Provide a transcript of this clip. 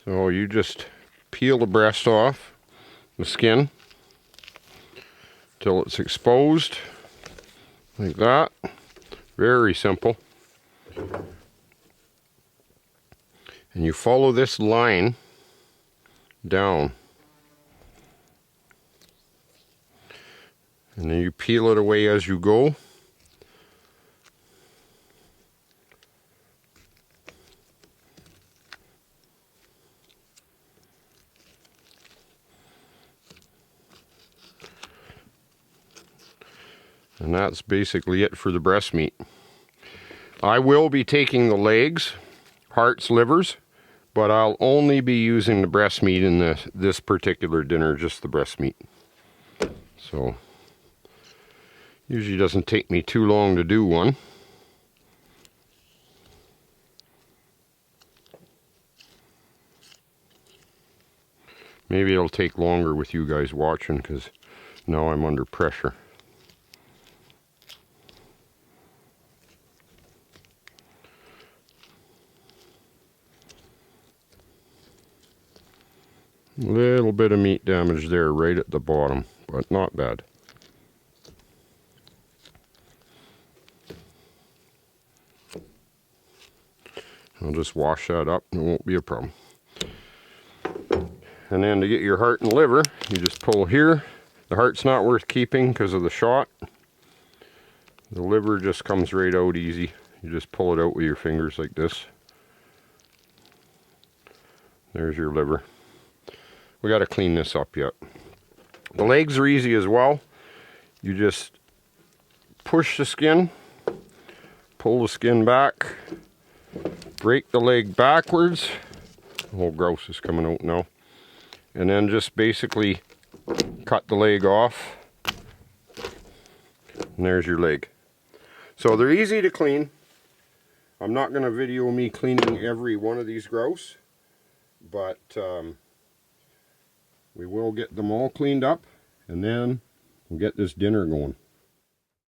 So you just peel the breast off, the skin, till it's exposed, like that. Very simple. And you follow this line down. And then you peel it away as you go. And that's basically it for the breast meat. I will be taking the legs, hearts, livers, but I'll only be using the breast meat in this particular dinner, just the breast meat. So, usually doesn't take me too long to do one. Maybe it'll take longer with you guys watching, because now I'm under pressure. Little bit of meat damage there right at the bottom, but not bad. I'll just wash that up, it won't be a problem. And then to get your heart and liver, you just pull here. The heart's not worth keeping because of the shot. The liver just comes right out easy. You just pull it out with your fingers like this. There's your liver. We got to clean this up yet. The legs are easy as well. You just push the skin, pull the skin back, break the leg backwards. The whole grouse is coming out now. And then just basically cut the leg off. And there's your leg. So they're easy to clean. I'm not going to video me cleaning every one of these grouse, but we will get them all cleaned up, and then we'll get this dinner going.